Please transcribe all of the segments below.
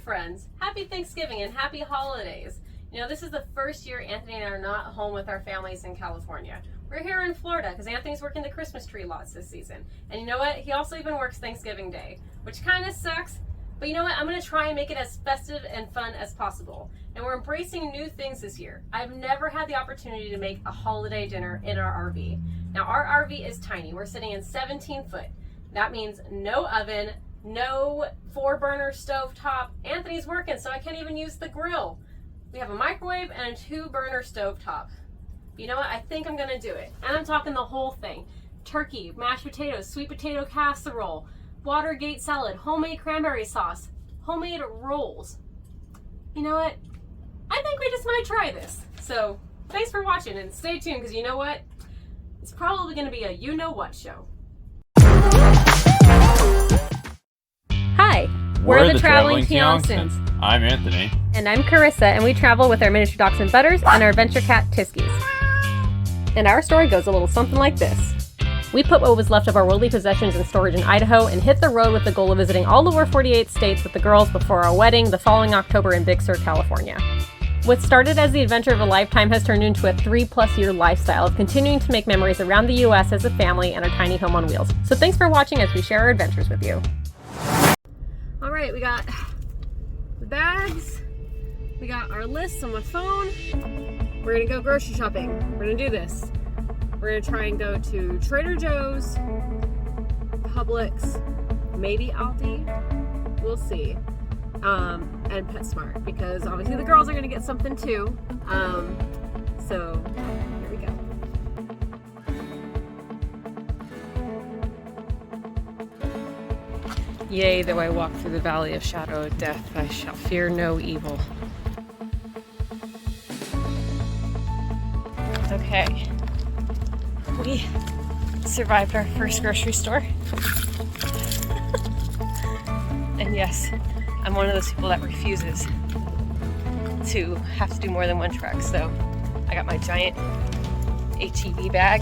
friends. Happy Thanksgiving and happy holidays. You know, this is the first year Anthony and I are not home with our families in California. We're here in Florida because Anthony's working the Christmas tree lots this season. And you know what? He also even works Thanksgiving Day, which kind of sucks. But you know what? I'm going to try and make it as festive and fun as possible. And we're embracing new things this year. I've never had the opportunity to make a holiday dinner in our RV. Now, our RV is tiny. We're sitting in 17 foot. That means no oven, no 4-burner stovetop. Anthony's working, so I can't even use the grill. We have a microwave and a 2-burner stovetop. You know what? I think I'm gonna do it. And I'm talking the whole thing. Turkey, mashed potatoes, sweet potato casserole, Watergate salad, homemade cranberry sauce, homemade rolls. You know what? I think we just might try this. So thanks for watching and stay tuned because you know what? It's probably gonna be a you-know-what show. Hi, we're the Traveling Tiongstons. I'm Anthony. And I'm Carissa, and we travel with our miniature dachshund Butters and our adventure cat Tiskies. And our story goes a little something like this. We put what was left of our worldly possessions in storage in Idaho and hit the road with the goal of visiting all over 48 states with the girls before our wedding the following October in Big Sur, California. What started as the adventure of a lifetime has turned into a 3+ year lifestyle of continuing to make memories around the U.S. as a family and our tiny home on wheels. So thanks for watching as we share our adventures with you. All right, we got the bags. We got our lists on my phone. We're gonna go grocery shopping. We're gonna do this. We're gonna try and go to Trader Joe's, Publix, maybe Aldi. We'll see. And PetSmart, because obviously the girls are gonna get something too. So here we go. Yea, though I walk through the valley of shadow of death, I shall fear no evil. Okay, we survived our first grocery store. And yes, I'm one of those people that refuses to have to do more than one trek, so I got my giant ATV bag.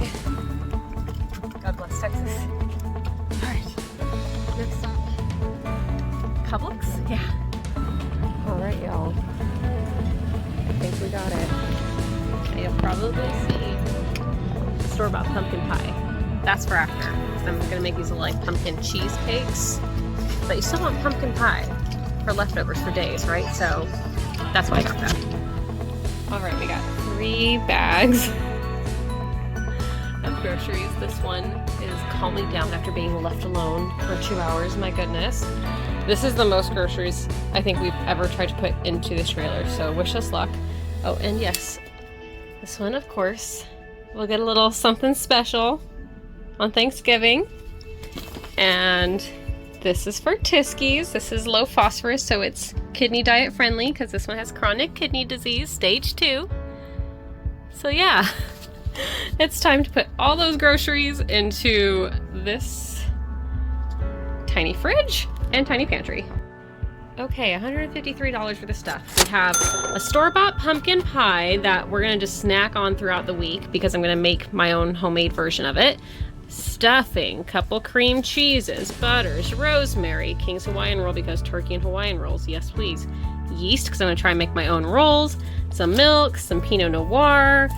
God bless Texas. Alright, next stop. Publix? Yeah. Alright, y'all. I think we got it. You'll probably see store-bought pumpkin pie. That's for after. I'm gonna make these like pumpkin cheesecakes. But you still want pumpkin pie for leftovers for days, right? So that's why I got that. Alright, we got 3 bags of groceries. This one is calm me down after being left alone for 2 hours. My goodness. This is the most groceries I think we've ever tried to put into this trailer, so wish us luck. Oh, and yes, this one, of course, we'll get a little something special on Thanksgiving. And this is for Tiskies. This is low phosphorus, so it's kidney diet friendly because this one has chronic kidney disease, stage 2. So yeah, it's time to put all those groceries into this tiny fridge and tiny pantry. Okay, $153 for the stuff. We have a store-bought pumpkin pie that we're gonna just snack on throughout the week because I'm gonna make my own homemade version of it. Stuffing, couple cream cheeses, butters, rosemary, King's Hawaiian roll because turkey and Hawaiian rolls, yes please. Yeast because I'm gonna try and make my own rolls. Some milk, some Pinot Noir,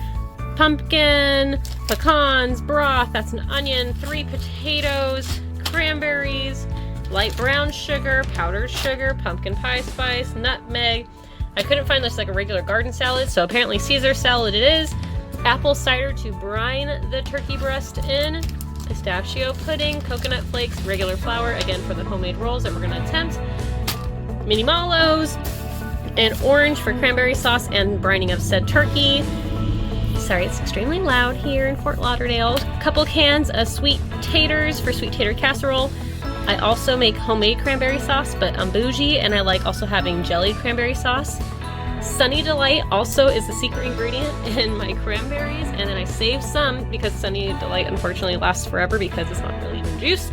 pumpkin, pecans, broth, that's an onion, 3 potatoes, cranberries, light brown sugar, powdered sugar, pumpkin pie spice, nutmeg. I couldn't find this like a regular garden salad, so apparently Caesar salad it is. Apple cider to brine the turkey breast in. Pistachio pudding, coconut flakes, regular flour, again for the homemade rolls that we're gonna attempt. Mini mallows, and orange for cranberry sauce and brining of said turkey. Sorry, it's extremely loud here in Fort Lauderdale. Couple cans of sweet taters for sweet tater casserole. I also make homemade cranberry sauce, but I'm bougie and I like also having jellied cranberry sauce. Sunny Delight also is the secret ingredient in my cranberries, and then I save some because Sunny Delight unfortunately lasts forever because it's not really even juice.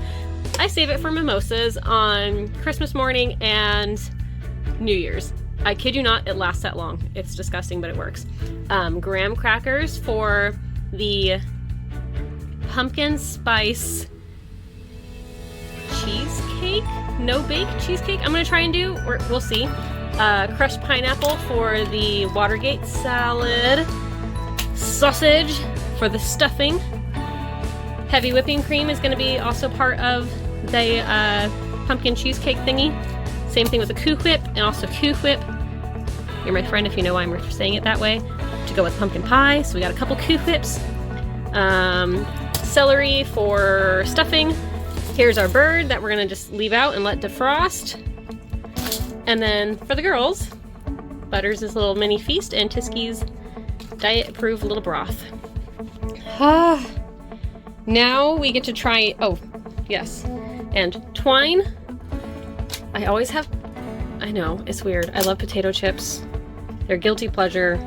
I save it for mimosas on Christmas morning and New Year's. I kid you not, it lasts that long. It's disgusting, but it works. Graham crackers for the pumpkin spice cheesecake. cheesecake, no bake cheesecake I'm gonna try and do, or we'll see. Crushed pineapple for the Watergate salad. Sausage for the stuffing. Heavy whipping cream is gonna be also part of the pumpkin cheesecake thingy. Same thing with the Coup Whip, and also Coup Whip. You're my friend if you know why I'm saying it that way. To go with pumpkin pie, so we got a couple Coup Whips. Celery for stuffing. Here's our bird that we're gonna just leave out and let defrost. And then for the girls, Butters' little mini feast and Tiski's diet approved little broth. Now we get to try, oh, yes. And twine. I always have, I know, it's weird. I love potato chips. They're guilty pleasure.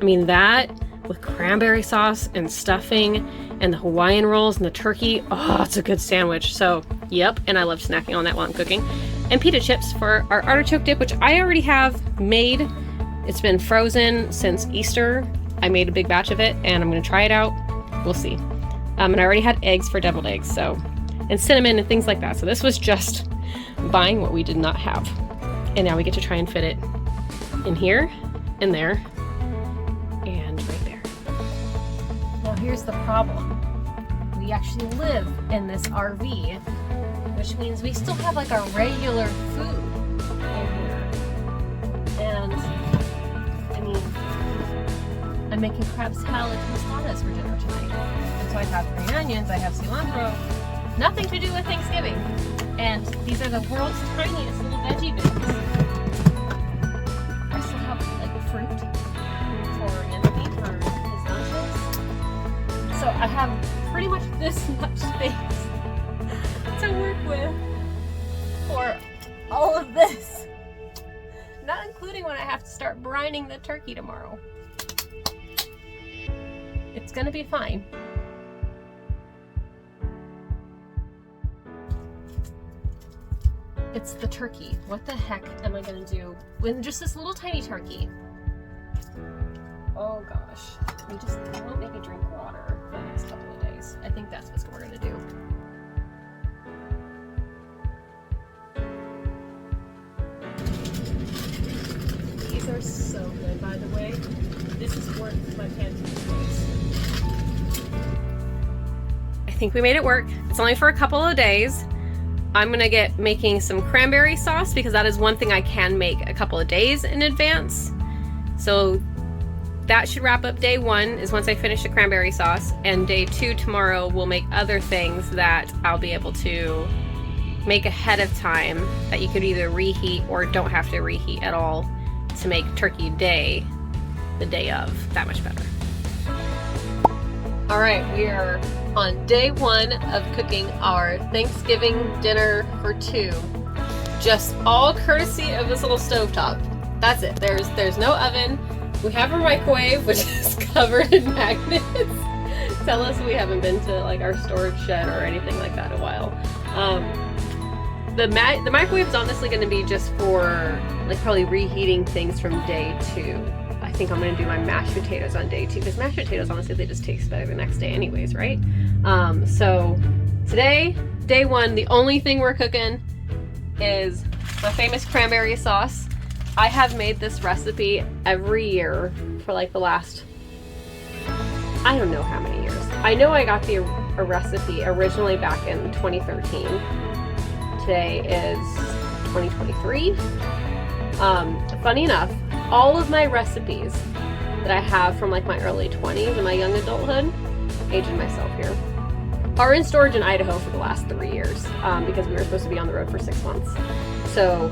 I mean, that with cranberry sauce and stuffing and the Hawaiian rolls and the turkey. Oh, it's a good sandwich. So, yep. And I love snacking on that while I'm cooking. And pita chips for our artichoke dip, which I already have made. It's been frozen since Easter. I made a big batch of it and I'm going to try it out. We'll see. And I already had eggs for deviled eggs, so, and cinnamon and things like that. So this was just buying what we did not have. And now we get to try and fit it in here, in there, and right there. Now here's the problem. We actually live in this RV, which means we still have like our regular food in here. And, I mean, I'm making crab salad tostadas for dinner tonight. And so I have green onions, I have cilantro, nothing to do with Thanksgiving. And these are the world's tiniest little veggie bins. I still have like fruit for Anthony for his lunches. So I have pretty much this much space to work with for all of this. Not including when I have to start brining the turkey tomorrow. It's gonna be fine. It's the turkey. What the heck am I gonna do with just this little tiny turkey? Oh gosh. I won't make me drink water for the next couple of days. I think that's what we're gonna do. These are so good, by the way. This is worth my pancake choice. I think we made it work. It's only for a couple of days. I'm gonna get making some cranberry sauce because that is one thing I can make a couple of days in advance. So that should wrap up day one, is once I finish the cranberry sauce, and day two tomorrow we'll make other things that I'll be able to make ahead of time that you could either reheat or don't have to reheat at all to make turkey day the day of that much better. All right, we are on day one of cooking our Thanksgiving dinner for two. Just all courtesy of this little stovetop. That's it. There's no oven. We have a microwave, which is covered in magnets. Tell us we haven't been to like our storage shed or anything like that in a while. The microwave's honestly going to be just for like probably reheating things from day two. I think I'm going to do my mashed potatoes on day two, because mashed potatoes, honestly, they just taste better the next day anyways, right? So today, day one, the only thing we're cooking is my famous cranberry sauce. I have made this recipe every year for like the last, I don't know how many years. I know I got a recipe originally back in 2013. Today is 2023. Funny enough, all of my recipes that I have from like my early 20s and my young adulthood, aging myself here, are in storage in Idaho for the last 3 years, because we were supposed to be on the road for 6 months. So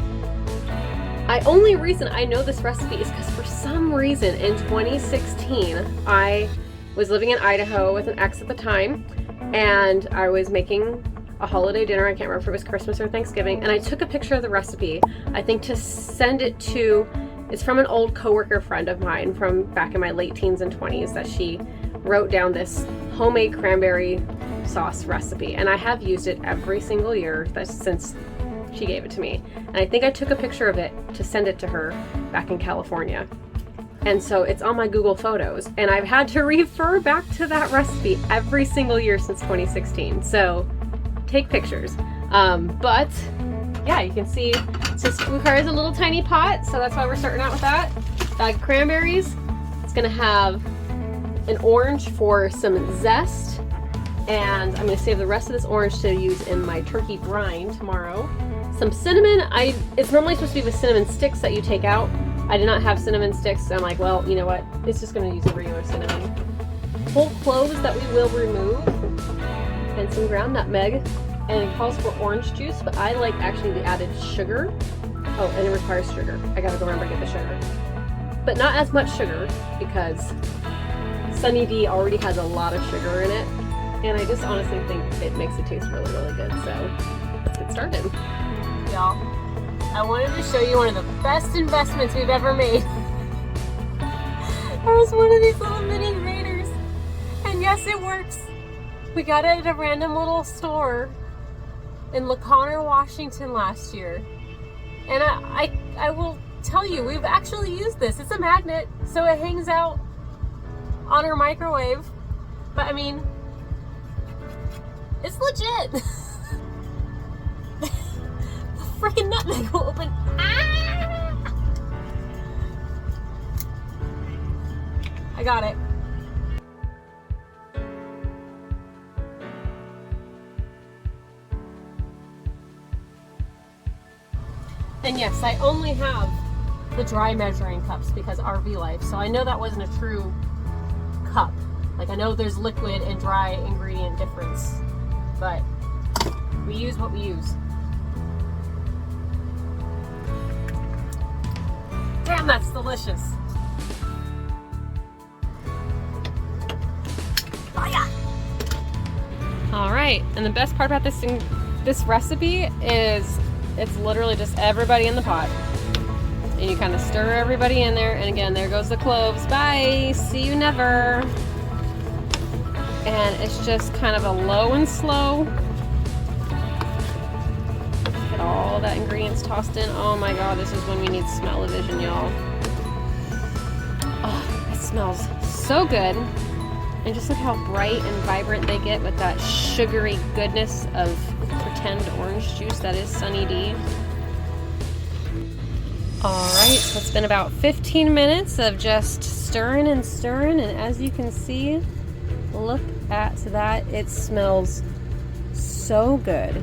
only reason I know this recipe is because for some reason in 2016, I was living in Idaho with an ex at the time, and I was making a holiday dinner. I can't remember if it was Christmas or Thanksgiving, and I took a picture of the recipe, I think to send it to, it's from an old coworker friend of mine from back in my late teens and 20s, that she wrote down this homemade cranberry sauce recipe, and I have used it every single year since she gave it to me. And I think I took a picture of it to send it to her back in California. And so it's on my Google Photos, and I've had to refer back to that recipe every single year since 2016. So take pictures. But yeah, you can see it requires a little tiny pot, so that's why we're starting out with that. Bag of cranberries. It's gonna have an orange for some zest, and I'm gonna save the rest of this orange to use in my turkey brine tomorrow. Some cinnamon. It's normally supposed to be the cinnamon sticks that you take out. I did not have cinnamon sticks, so I'm like, well, you know what? It's just gonna use a regular cinnamon. Whole cloves that we will remove, and some ground nutmeg. And it calls for orange juice, but I like actually the added sugar. Oh, and it requires sugar. I gotta go remember to get the sugar. But not as much sugar, because Sunny D already has a lot of sugar in it. And I just honestly think it makes it taste really, really good. So let's get started. Y'all, I wanted to show you one of the best investments we've ever made. There was one of these little mini graters. And yes, it works. We got it at a random little store in LaConner, Washington last year. And I will tell you, we've actually used this. It's a magnet, so it hangs out on our microwave. But I mean, it's legit. The freaking nutmeg will open. Ah! I got it. And yes, I only have the dry measuring cups because RV life, so I know that wasn't a true cup. Like, I know there's liquid and dry ingredient difference, but we use what we use. Damn, that's delicious. Oh yeah. All right, and the best part about this recipe is it's literally just everybody in the pot. And you kind of stir everybody in there. And again, there goes the cloves. Bye. See you never. And it's just kind of a low and slow. Get all that ingredients tossed in. Oh my God, this is when we need smell-o-vision, y'all. Oh, it smells so good. And just look how bright and vibrant they get with that sugary goodness of pretend orange juice that is Sunny D. Alright, so it's been about 15 minutes of just stirring and stirring, and as you can see, look at that. It smells so good.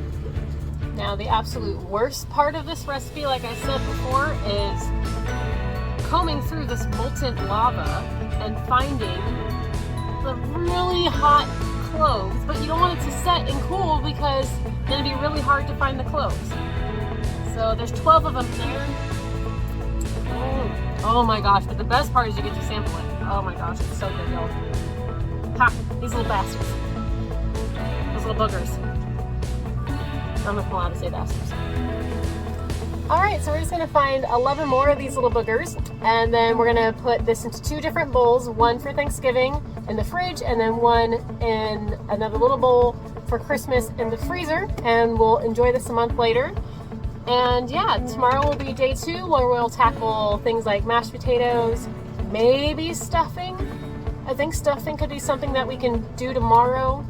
Now, the absolute worst part of this recipe, like I said before, is combing through this molten lava and finding the really hot cloves, but you don't want it to set and cool because then it'd be really hard to find the cloves. So there's 12 of them there. Oh my gosh, but the best part is you get to sample it. Oh my gosh, it's so good, y'all. Ha! These little bastards. Those little boogers. I'm not allowed to say bastards. Alright, so we're just going to find 11 more of these little boogers, and then we're going to put this into 2 different bowls, one for Thanksgiving in the fridge, and then one in another little bowl for Christmas in the freezer, and we'll enjoy this a month later. And yeah, tomorrow will be day 2 where we'll tackle things like mashed potatoes, maybe stuffing. I think stuffing could be something that we can do tomorrow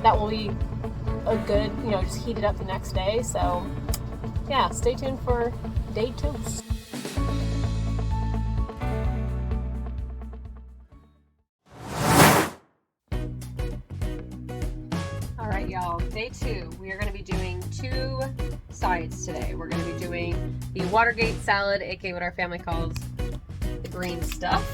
that will be a good, just heat it up the next day. So yeah, stay tuned for day 2. Alright y'all, day 2. We are going to be doing 2 sides today. We're going to be doing the Watergate salad, aka what our family calls the green stuff,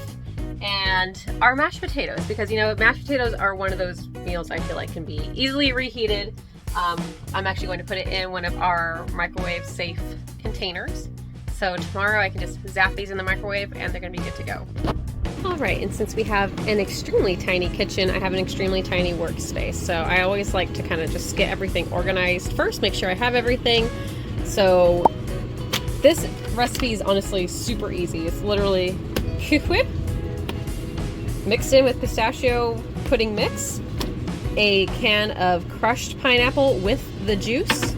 and our mashed potatoes, because mashed potatoes are one of those meals I feel like can be easily reheated. I'm actually going to put it in one of our microwave safe containers, so tomorrow I can just zap these in the microwave and they're going to be good to go. Alright, and since we have an extremely tiny kitchen, I have an extremely tiny workspace, so I always like to kind of just get everything organized first, make sure I have everything. So this recipe is honestly super easy. It's literally whip mixed in with pistachio pudding mix, a can of crushed pineapple with the juice,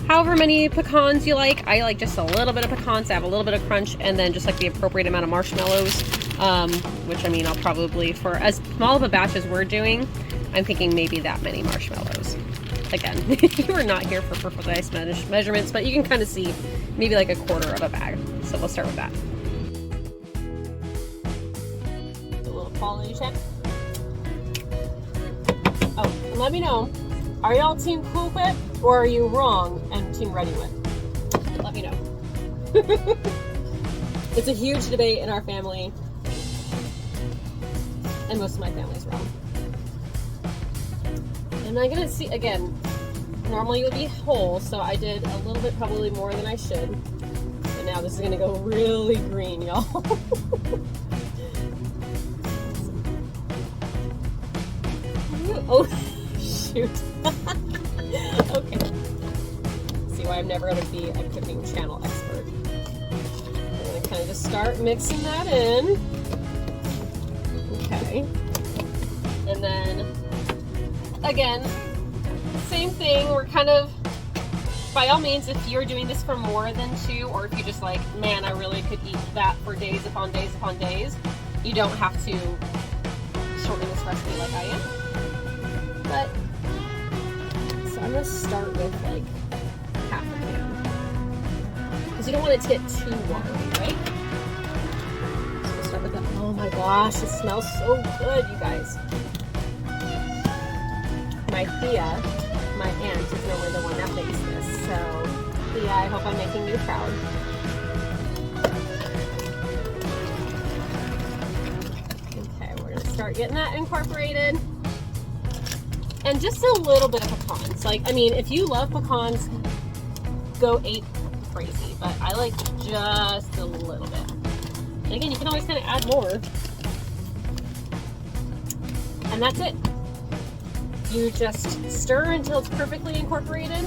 however many pecans you like. I like just a little bit of pecans to have a little bit of crunch, and then just like the appropriate amount of marshmallows, which I mean I'll probably, for as small of a batch as we're doing, I'm thinking maybe that many marshmallows. again, you are not here for precise measurements, but you can kind of see maybe like a quarter of a bag. So we'll start with that. A little quality check. Oh, and let me know, are y'all team Cool Whip or are you wrong and team Ready Whip? Let me know. It's a huge debate in our family, and most of my family's wrong. And I'm gonna see, again, normally it would be whole, so I did a little bit probably more than I should. But now this is gonna go really green, y'all. Oh, shoot. Okay. See why I'm never gonna be a cooking channel expert. I'm gonna kind of just start mixing that in. Okay. And then, again, same thing. We're kind of, by all means, if you're doing this for more than 2, or if you just like, man, I really could eat that for days upon days upon days, you don't have to shorten this recipe like I am. But, so I'm gonna start with like half a pan. Because you don't want it to get too watery, right? So we'll start with that. Oh my gosh, it smells so good, you guys. My Thea, my aunt, is normally the one that makes this. So, Thea, I hope I'm making you proud. Okay, we're gonna start getting that incorporated. And just a little bit of pecans. Like, I mean, if you love pecans, go ape crazy. But I like just a little bit. And again, you can always kind of add more. And that's it. You just stir until it's perfectly incorporated,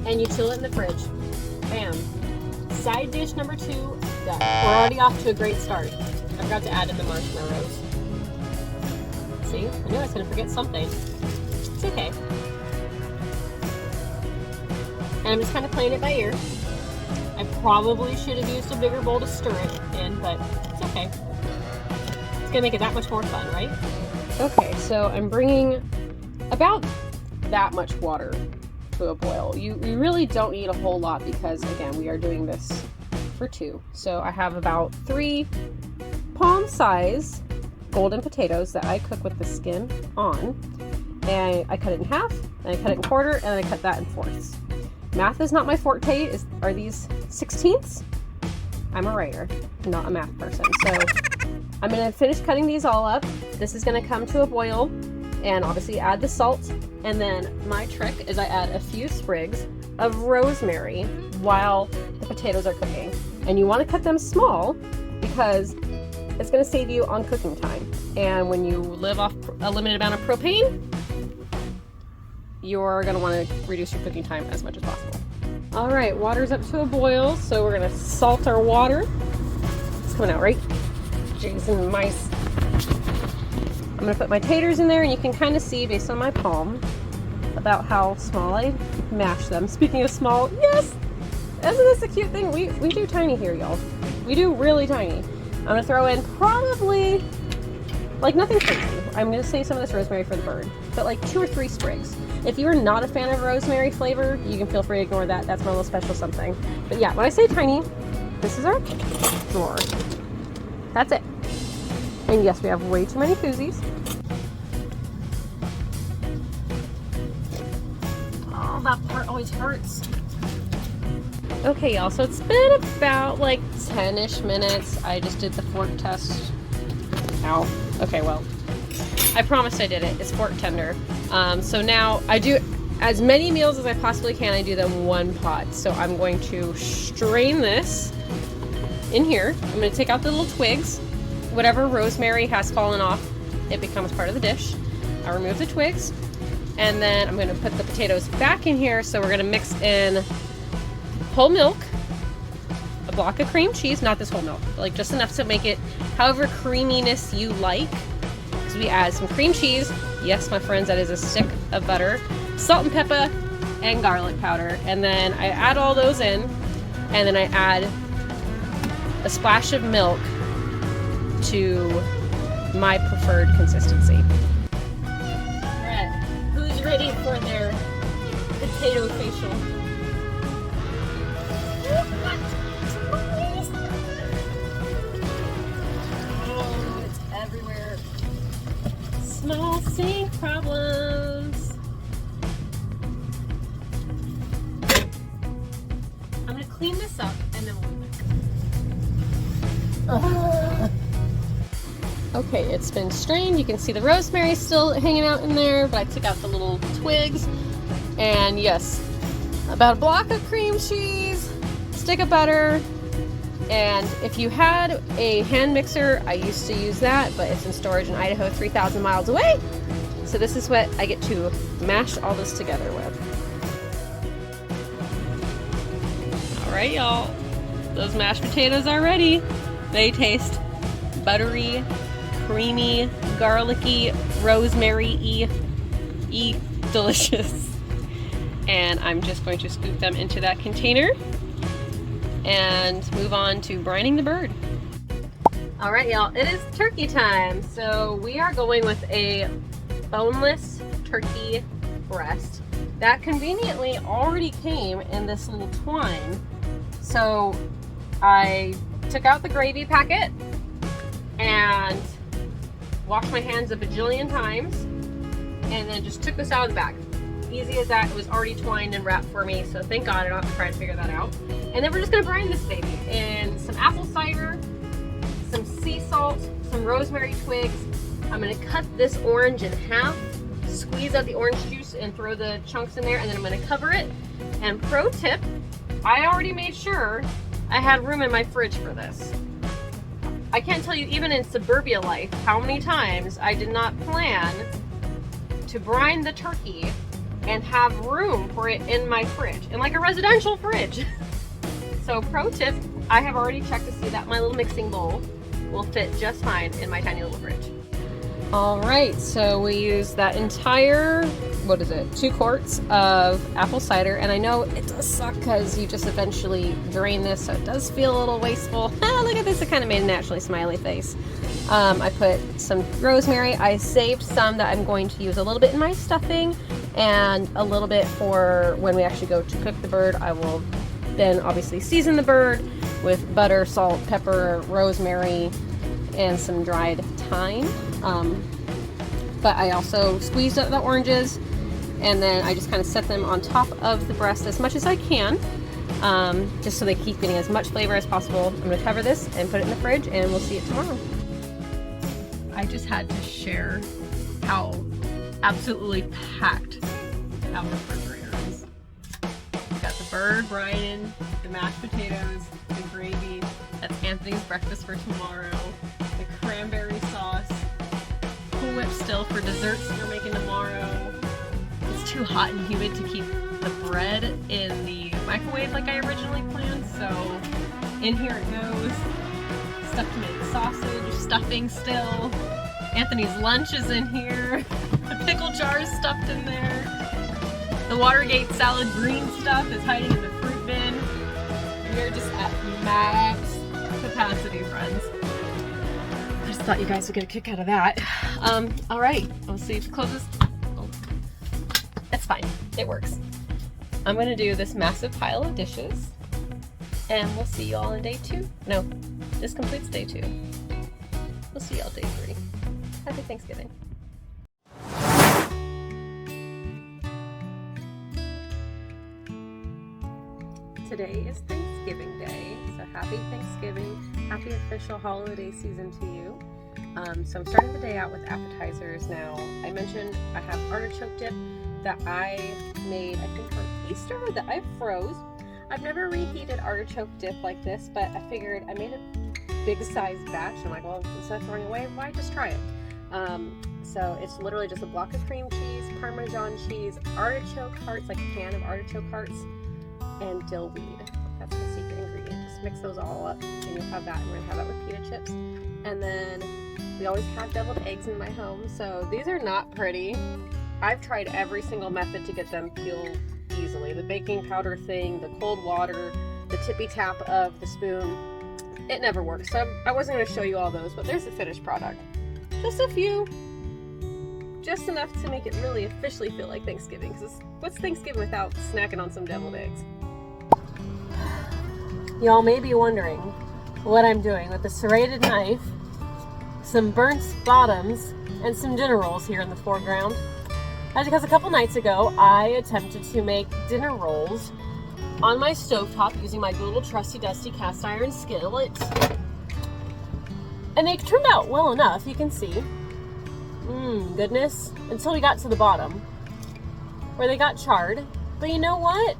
and you chill it in the fridge. Bam. Side dish number 2, done. We're already off to a great start. I forgot to add in the marshmallows. See? I knew I was going to forget something. It's okay. And I'm just kind of playing it by ear. I probably should have used a bigger bowl to stir it in, but it's okay. It's going to make it that much more fun, right? Okay, so I'm bringing about that much water to a boil. You really don't need a whole lot because, again, we are doing this for 2. So I have about 3 palm-size golden potatoes that I cook with the skin on. And I cut it in half, and I cut it in quarter, and I cut that in fourths. Math is not my forte. Are these 16ths? I'm a writer, not a math person. So I'm gonna finish cutting these all up. This is gonna come to a boil, and obviously add the salt. And then my trick is I add a few sprigs of rosemary while the potatoes are cooking. And you wanna cut them small because it's gonna save you on cooking time. And when you live off a limited amount of propane, you're gonna wanna reduce your cooking time as much as possible. All right, water's up to a boil, so we're gonna salt our water. It's coming out, right? Jason, mice. I'm gonna put my taters in there, and you can kind of see based on my palm about how small I mash them. Speaking of small, yes! Isn't this a cute thing? We do tiny here, y'all. We do really tiny. I'm gonna throw in probably, like, nothing crazy. I'm gonna save some of this rosemary for the bird, but like 2 or 3 sprigs. If you're not a fan of rosemary flavor, you can feel free to ignore that. That's my little special something. But yeah, when I say tiny, this is our drawer. That's it. And yes, we have way too many koozies. Oh, that part always hurts. Okay, y'all, so it's been about like 10-ish minutes. I just did the fork test. Ow. Okay, well, I promised I did it. It's fork tender. So now I do as many meals as I possibly can. I do them 1 pot. So I'm going to strain this in here. I'm going to take out the little twigs. Whatever rosemary has fallen off, it becomes part of the dish. I remove the twigs, and then I'm going to put the potatoes back in here. So we're going to mix in whole milk, a block of cream cheese, not this whole milk, but like just enough to make it however creaminess you like. So we add some cream cheese. Yes, my friends, that is a stick of butter, salt and pepper, and garlic powder. And then I add all those in, and then I add a splash of milk to my preferred consistency. Alright, who's ready for their potato facial. Oh, it's everywhere. Small sink problems. I'm gonna clean this up and then we'll be back. Okay, it's been strained. You can see the rosemary still hanging out in there, but I took out the little twigs. And yes, about a block of cream cheese, stick of butter, and if you had a hand mixer, I used to use that, but it's in storage in Idaho 3,000 miles away. So this is what I get to mash all this together with. All right, y'all, those mashed potatoes are ready. They taste buttery, creamy, garlicky, rosemary-y, delicious. And I'm just going to scoop them into that container and move on to brining the bird. All right, y'all, it is turkey time. So we are going with a boneless turkey breast that conveniently already came in this little twine. So I took out the gravy packet and washed my hands a bajillion times and then just took this out of the bag. Easy as that. It was already twined and wrapped for me, so thank God I don't have to try and figure that out. And then we're just gonna brine this baby in some apple cider, some sea salt, some rosemary twigs. I'm gonna cut this orange in half, squeeze out the orange juice and throw the chunks in there, and then I'm gonna cover it. And pro tip, I already made sure I had room in my fridge for this. I can't tell you, even in suburbia life, how many times I did not plan to brine the turkey and have room for it in my fridge, in like a residential fridge. So pro tip, I have already checked to see that my little mixing bowl will fit just fine in my tiny little fridge. All right, so we use that entire, 2 quarts of apple cider, and I know it does suck because you just eventually drain this, so it does feel a little wasteful. Look at this, it kind of made a naturally smiley face. I put some rosemary. I saved some that I'm going to use a little bit in my stuffing and a little bit for when we actually go to cook the bird. I will then obviously season the bird with butter, salt, pepper, rosemary, and some dried thyme. But I also squeezed out the oranges, and then I just kind of set them on top of the breast as much as I can, just so they keep getting as much flavor as possible. I'm going to cover this and put it in the fridge, and we'll see it tomorrow. I just had to share how absolutely packed our refrigerator is. We've got the bird brining, the mashed potatoes, the gravy. That's Anthony's breakfast for tomorrow. The cranberry sauce. Cool Whip still for desserts we're making tomorrow. It's too hot and humid to keep the bread in the microwave like I originally planned, so in here it goes. Stuffed tomato sausage, stuffing still. Anthony's lunch is in here. The pickle jar is stuffed in there. The Watergate salad green stuff is hiding in the fruit bin. We're just at max capacity, friends. I just thought you guys would get a kick out of that. All right, we'll see if it closes. Oh, that's fine, it works. I'm gonna do this massive pile of dishes, and we'll see you all in day 2. No, this completes day 2. We'll see y'all day 3. Happy Thanksgiving. Today is Thanksgiving Day, so happy Thanksgiving, happy official holiday season to you. So I'm starting the day out with appetizers now. I mentioned I have artichoke dip that I made, I think on Easter, that I froze. I've never reheated artichoke dip like this, but I figured I made a big sized batch. I'm like, well, instead of throwing away, why just try it? So it's literally just a block of cream cheese, Parmesan cheese, artichoke hearts, like a can of artichoke hearts, and dill weed. That's my secret ingredient. Just mix those all up and you'll have that. And we're gonna have that with pita chips. And then we always have deviled eggs in my home. So these are not pretty. I've tried every single method to get them peeled easily. The baking powder thing, the cold water, the tippy tap of the spoon. It never works. So I wasn't gonna show you all those, but there's the finished product. Just a few just enough to make it really officially feel like Thanksgiving. Because what's Thanksgiving without snacking on some deviled eggs? Y'all may be wondering what I'm doing with a serrated knife, some burnt bottoms, and some dinner rolls here in the foreground. That's because a couple nights ago, I attempted to make dinner rolls on my stovetop using my little trusty dusty cast iron skillet. And they turned out well enough, you can see. Goodness. Until we got to the bottom, where they got charred. But you know what?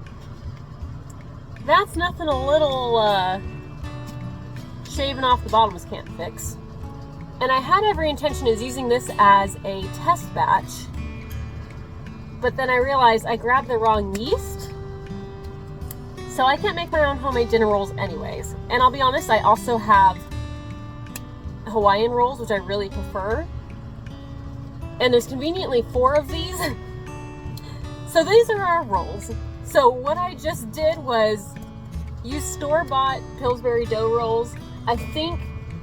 That's nothing a little shaving off the bottoms can't fix. And I had every intention of using this as a test batch, but then I realized I grabbed the wrong yeast, so I can't make my own homemade dinner rolls anyways. And I'll be honest, I also have Hawaiian rolls, which I really prefer. And there's conveniently 4 of these. So these are our rolls. So what I just did was use store-bought Pillsbury dough rolls. I think,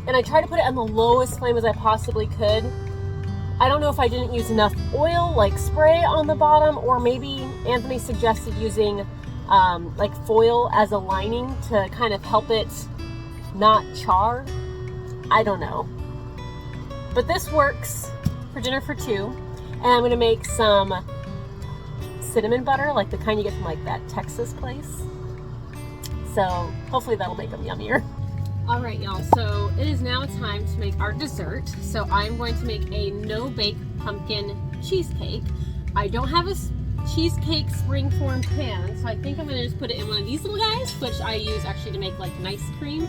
and I tried to put it on the lowest flame as I possibly could. I don't know if I didn't use enough oil, like spray on the bottom, or maybe Anthony suggested using like foil as a lining to kind of help it not char. I don't know. But this works for dinner for 2. And I'm gonna make some cinnamon butter, like the kind you get from like that Texas place. So hopefully that'll make them yummier. All right, y'all, so it is now time to make our dessert. So I'm going to make a no-bake pumpkin cheesecake. I don't have a cheesecake springform pan, so I think I'm gonna just put it in one of these little guys, which I use actually to make like nice cream.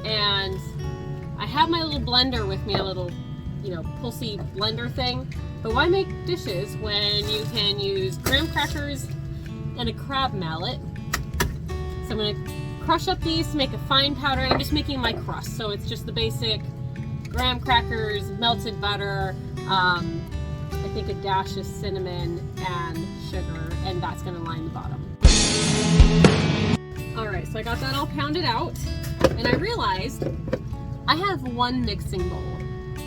And I have my little blender with me, a little, pulsy blender thing. But why make dishes when you can use graham crackers and a crab mallet? So I'm gonna crush up these to make a fine powder, and I'm just making my crust. So it's just the basic graham crackers, melted butter, I think a dash of cinnamon and sugar, and that's gonna line the bottom. All right, so I got that all pounded out, and I realized I have one mixing bowl,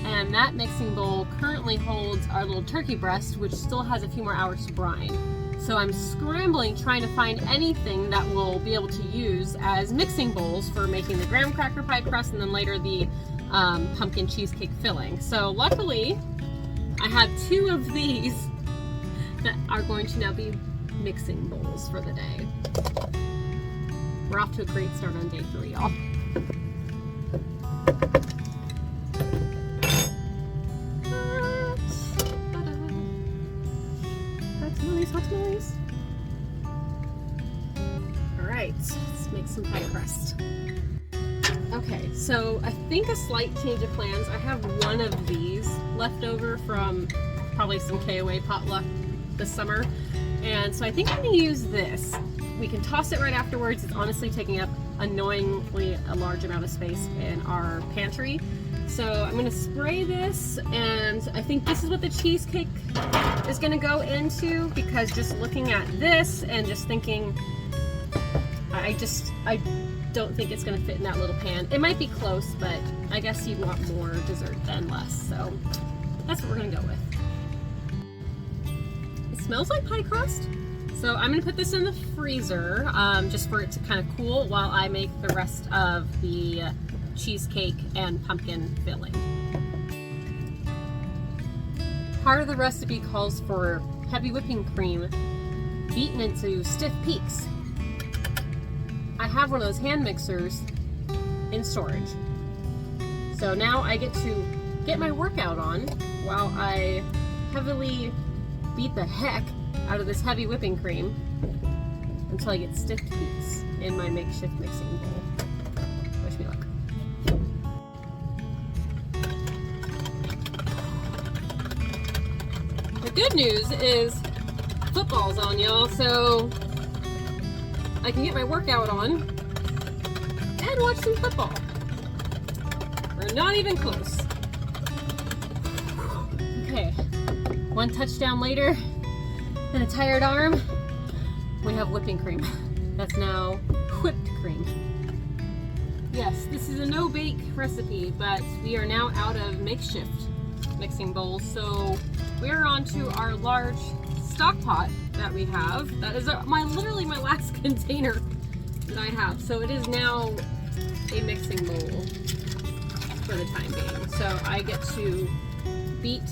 and that mixing bowl currently holds our little turkey breast, which still has a few more hours to brine. So I'm scrambling trying to find anything that we'll be able to use as mixing bowls for making the graham cracker pie crust and then later the pumpkin cheesecake filling. So luckily I have 2 of these that are going to now be mixing bowls for the day. We're off to a great start on day 3, y'all. Hot tamales. All right, let's make some pie crust. Okay, so I think a slight change of plans. I have one of these left over from probably some KOA potluck this summer, and so I think I'm gonna use this. We can toss it right afterwards. It's honestly taking up annoyingly a large amount of space in our pantry. So I'm gonna spray this, and I think this is what the cheesecake is gonna go into, because just looking at this and just thinking, I don't think it's gonna fit in that little pan. It might be close, but I guess you want more dessert than less, so that's what we're gonna go with. It smells like pie crust. So I'm gonna put this in the freezer just for it to kind of cool while I make the rest of the cheesecake and pumpkin filling. Part of the recipe calls for heavy whipping cream beaten into stiff peaks. I have one of those hand mixers in storage. So now I get to get my workout on while I heavily beat the heck out of this heavy whipping cream until I get stiff peaks in my makeshift mixing bowl. Wish me luck. The good news is football's on, y'all, so I can get my workout on and watch some football. We're not even close. Okay, one touchdown later and a tired arm, we have whipping cream. That's now whipped cream. Yes, this is a no-bake recipe, but we are now out of makeshift. mixing bowls. So we're on to our large stock pot that we have. That is literally my last container that I have. So it is now a mixing bowl for the time being. So I get to beat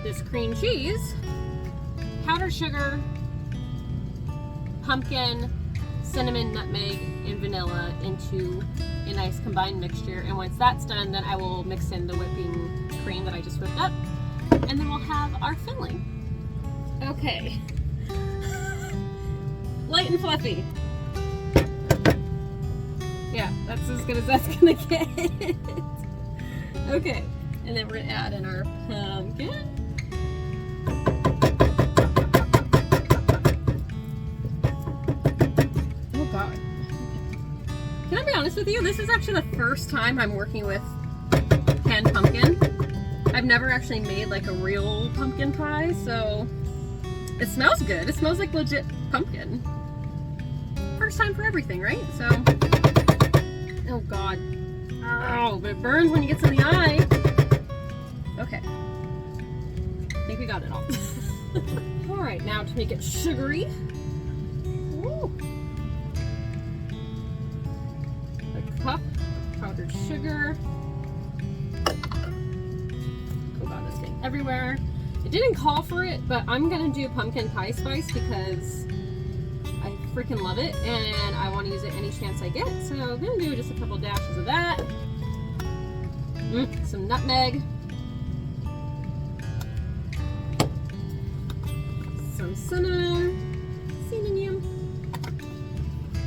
this cream cheese, powdered sugar, pumpkin, cinnamon, nutmeg, and vanilla into a nice combined mixture. And once that's done, then I will mix in the whipping cream that I just whipped up, and then we'll have our filling. Okay. Light and fluffy. Yeah, that's as good as that's gonna get. Okay, and then we're gonna add in our pumpkin. Oh God. Can I be honest with you? This is actually the first time I'm working with canned pumpkin. I've never actually made like a real pumpkin pie, so it smells good. It smells like legit pumpkin. First time for everything, right? So, oh God. Oh, but it burns when it gets in the eye. Okay. I think we got it all. All right, now to make it sugary. Ooh. A cup of powdered sugar. Oh God, this thing everywhere. It didn't call for it, but I'm gonna do pumpkin pie spice because I freaking love it and I want to use it any chance I get. So I'm gonna do just a couple dashes of that. Some nutmeg. Some cinnamon.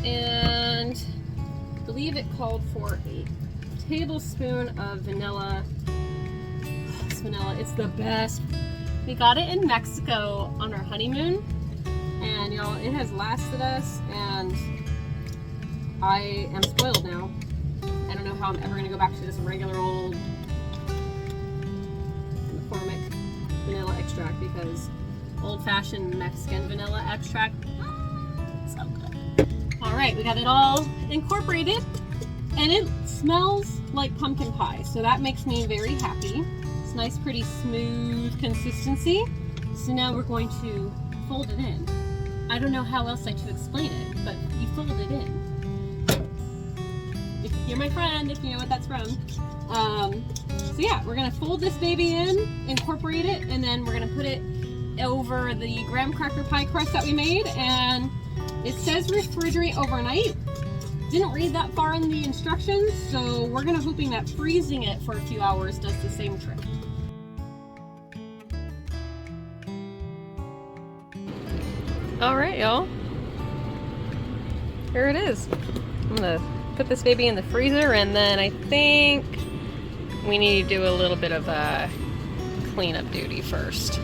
And I believe it called for a tablespoon of vanilla. Oh, this vanilla, it's the best. We got it in Mexico on our honeymoon, and y'all, it has lasted us, and I am spoiled now. I don't know how I'm ever going to go back to this regular old McCormick vanilla extract, because old-fashioned Mexican vanilla extract, so good. All right, we got it all incorporated, and it smells like pumpkin pie, so that makes me very happy. It's nice, pretty smooth consistency. So now we're going to fold it in. I don't know how else to explain it, but you fold it in. You're my friend if you know what that's from. So yeah, we're gonna fold this baby in, incorporate it, and then we're gonna put it over the graham cracker pie crust that we made. And it says refrigerate overnight. Didn't read that far in the instructions, so we're gonna hoping that freezing it for a few hours does the same trick. All right, y'all. Here it is. I'm gonna put this baby in the freezer, and then I think we need to do a little bit of a cleanup duty first.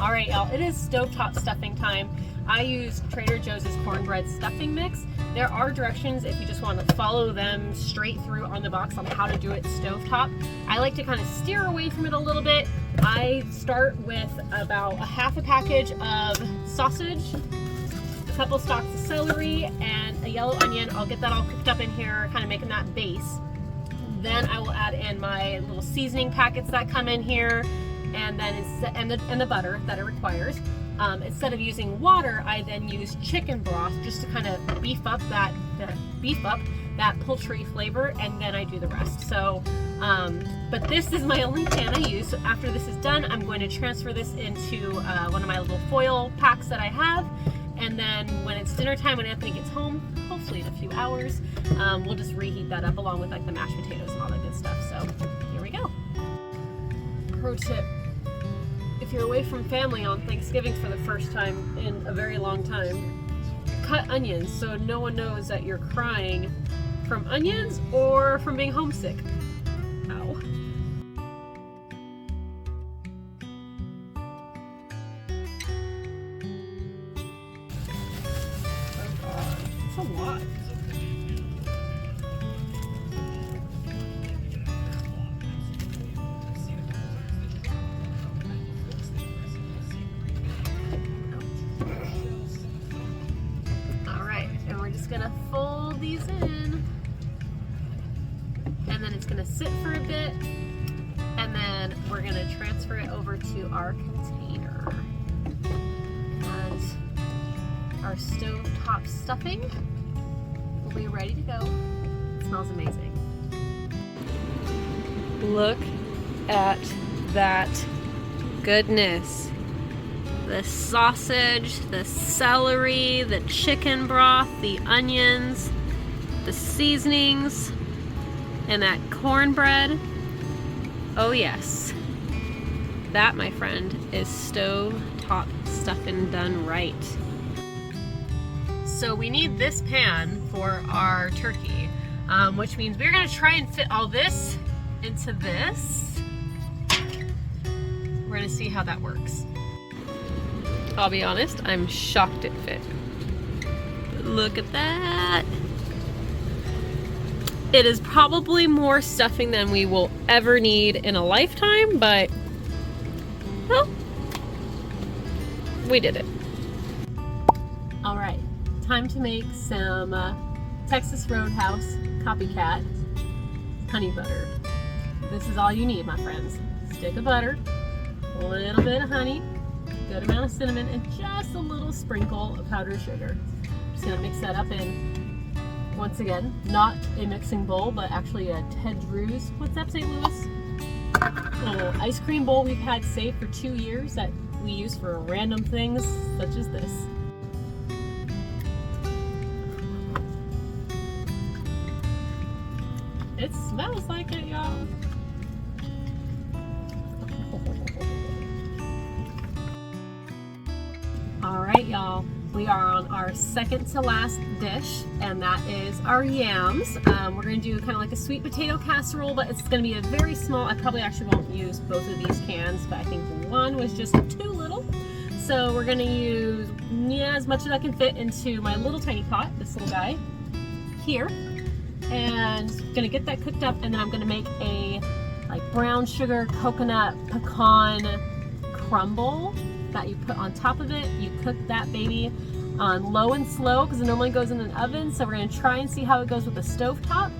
All right, y'all, it is stovetop stuffing time. I use Trader Joe's cornbread stuffing mix. There are directions if you just want to follow them straight through on the box on how to do it stovetop. I like to kind of steer away from it a little bit. I start with about a half a package of sausage, a couple stalks of celery, and a yellow onion. I'll get that all cooked up in here, kind of making that base. Then I will add in my little seasoning packets that come in here, and then and the butter that it requires. Instead of using water, I then use chicken broth just to kind of beef up that poultry flavor, and then I do the rest. So, but this is my only pan I use. So after this is done, I'm going to transfer this into one of my little foil packs that I have, and then when it's dinner time, when Anthony gets home, hopefully in a few hours, we'll just reheat that up along with like the mashed potatoes and all that good stuff. So here we go. Pro tip. If you're away from family on Thanksgiving for the first time in a very long time, cut onions so no one knows that you're crying from onions or from being homesick. Ow. Oh God, that's a lot. Gonna fold these in, and then it's It's gonna sit for a bit, and then we're gonna transfer it over to our container. And our stovetop stuffing will be ready to go. It smells amazing. Look at that goodness. The sausage, the celery, the chicken broth, the onions, the seasonings, and that cornbread. Oh yes. That, my friend, is stovetop stuffing done right. So we need this pan for our turkey, which means we're gonna try and fit all this into this. We're gonna see how that works. I'll be honest, I'm shocked it fit. But look at that. It is probably more stuffing than we will ever need in a lifetime, but well, we did it. All right, time to make some Texas Roadhouse copycat honey butter. This is all you need, my friends. Stick of butter, a little bit of honey, good amount of cinnamon, and just a little sprinkle of powdered sugar. Just gonna mix that up in, once again, not a mixing bowl, but actually a Ted Drew's. What's up, St. Louis? A little ice cream bowl we've had saved for 2 years that we use for random things such as this. It smells like it, y'all. All right, y'all. We are on our second to last dish, and that is our yams. We're gonna do kind of like a sweet potato casserole, but it's gonna be a very small, I probably actually won't use both of these cans, but I think one was just too little. So we're gonna use as much as I can fit into my little tiny pot, this little guy here. And gonna get that cooked up, and then I'm gonna make a like brown sugar coconut pecan crumble that you put on top of it. You cook that baby on low and slow because it normally goes in an oven. So we're gonna try and see how it goes with the stovetop,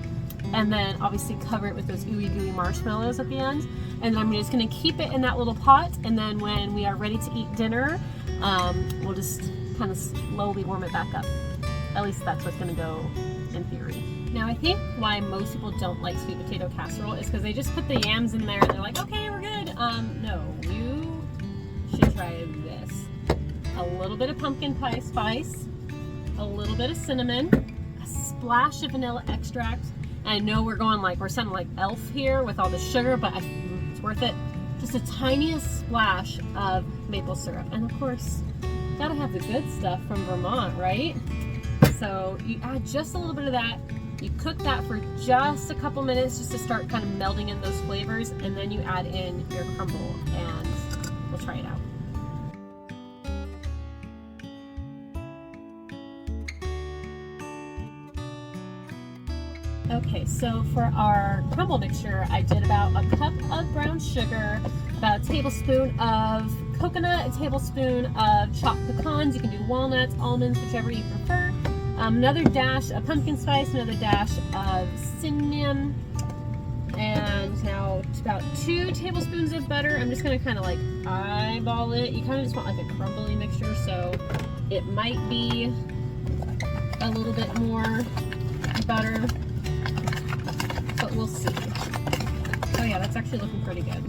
and then obviously cover it with those ooey gooey marshmallows at the end. And then I'm just gonna keep it in that little pot, and then when we are ready to eat dinner, we'll just kind of slowly warm it back up. At least that's what's gonna go in theory. Now I think why most people don't like sweet potato casserole is because they just put the yams in there and they're like, okay, we're good. No, you should try this. A little bit of pumpkin pie spice, a little bit of cinnamon, a splash of vanilla extract. And I know we're going like, we're sounding like Elf here with all the sugar, but it's worth it. Just a tiniest splash of maple syrup. And of course, gotta have the good stuff from Vermont, right? So you add just a little bit of that. You cook that for just a couple minutes just to start kind of melding in those flavors, and then you add in your crumble, and we'll try it out. Okay, so for our crumble mixture, I did about a cup of brown sugar, about a tablespoon of coconut, a tablespoon of chopped pecans. You can do walnuts, almonds, whichever you prefer. Another dash of pumpkin spice, another dash of cinnamon, and now about 2 tablespoons of butter. I'm just gonna kind of like eyeball it. You kind of just want like a crumbly mixture, so it might be a little bit more butter, but we'll see. Oh yeah, that's actually looking pretty good.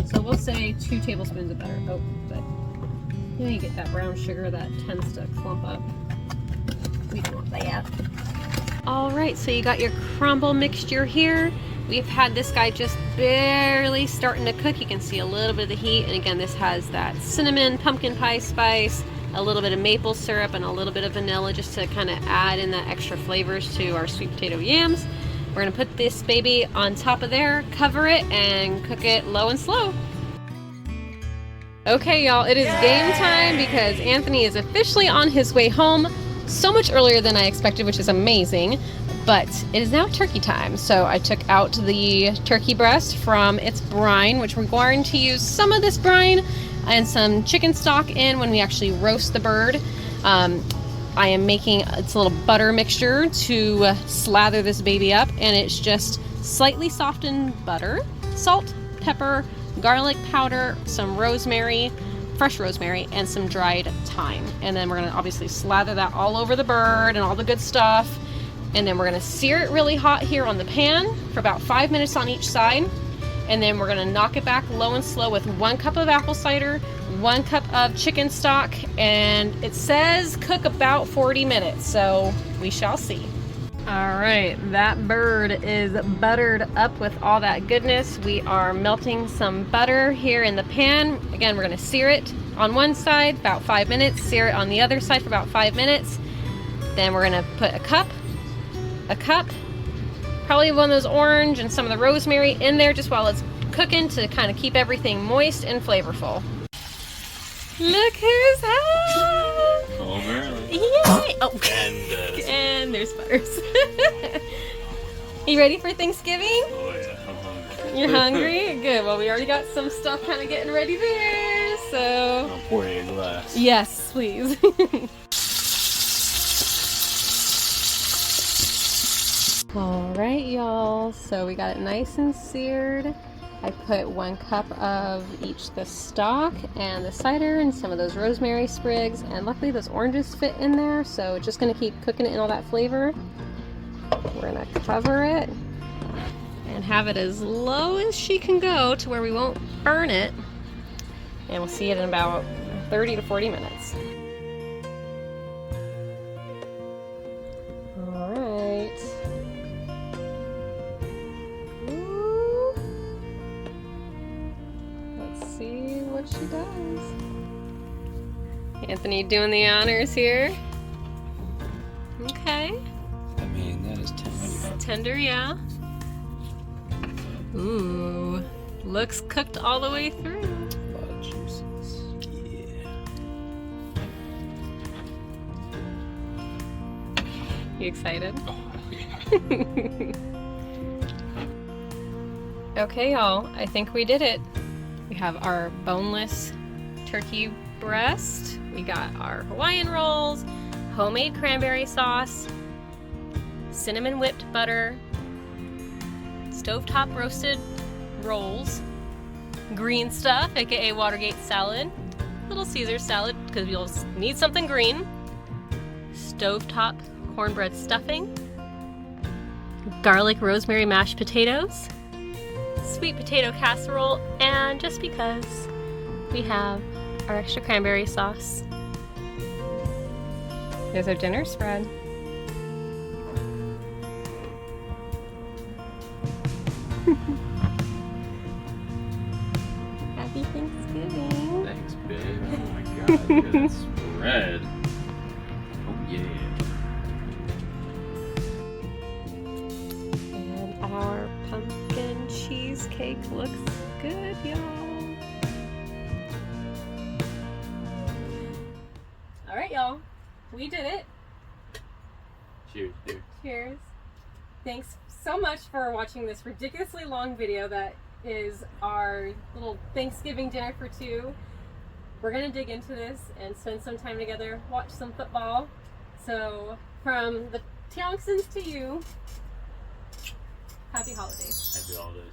So we'll say 2 tablespoons of butter. Oh, but you know, you get that brown sugar that tends to clump up. We don't want that. All right, so you got your crumble mixture here. We've had this guy just barely starting to cook. You can see a little bit of the heat, and again, this has that cinnamon, pumpkin pie spice, a little bit of maple syrup, and a little bit of vanilla just to kind of add in the extra flavors to our sweet potato yams. We're gonna put this baby on top of there, cover it, and cook it low and slow. Okay, y'all, it is game time because Anthony is officially on his way home. So much earlier than I expected, which is amazing, but it is now turkey time. So I took out the turkey breast from its brine, which we're going to use some of this brine and some chicken stock in when we actually roast the bird. I am making it's a little butter mixture to slather this baby up, and it's just slightly softened butter, salt, pepper, garlic powder, some rosemary, fresh rosemary, and some dried thyme. And then we're gonna obviously slather that all over the bird and all the good stuff. And then we're gonna sear it really hot here on the pan for about 5 minutes on each side. And then we're gonna knock it back low and slow with 1 cup of apple cider, 1 cup of chicken stock, and it says cook about 40 minutes, so we shall see. All right, that bird is buttered up with all that goodness. We are melting some butter here in the pan. Again, we're gonna sear it on one side about 5 minutes, sear it on the other side for about 5 minutes. Then we're gonna put a cup, probably one of those orange and some of the rosemary in there just while it's cooking to kind of keep everything moist and flavorful. Look who's home! Homecooked. Yay! Oh, and there's Butters. You ready for Thanksgiving? Oh yeah, I'm hungry. You're hungry? Good. Well, we already got some stuff kind of getting ready there, so... I'll pour you a glass. Yes, please. All right, y'all. So we got it nice and seared. I put 1 cup of each the stock and the cider and some of those rosemary sprigs, and luckily those oranges fit in there, so just gonna keep cooking it in all that flavor. We're gonna cover it and have it as low as she can go to where we won't burn it, and we'll see it in about 30 to 40 minutes. All right. See what she does. Anthony doing the honors here. Okay. I mean, that is tender. Tender, yeah. Ooh, looks cooked all the way through. A lot of juices. Yeah. You excited? Oh, yeah. Okay, y'all. I think we did it. We have our boneless turkey breast. We got our Hawaiian rolls, homemade cranberry sauce, cinnamon whipped butter, stovetop roasted rolls, green stuff, aka Watergate salad, Little Caesar salad because we'll need something green, stovetop cornbread stuffing, garlic rosemary mashed potatoes, sweet potato casserole, and just because we have our extra cranberry sauce. There's our dinner spread. Happy Thanksgiving. Thanks, babe. Oh my god, look at that spread. Oh yeah. And our pumpkin cheesecake looks good, y'all. All right, y'all. We did it. Cheers, dude. Cheers. Thanks so much for watching this ridiculously long video that is our little Thanksgiving dinner for 2. We're gonna dig into this and spend some time together, watch some football. So from the Tiangsons to you, happy holidays. Happy holidays.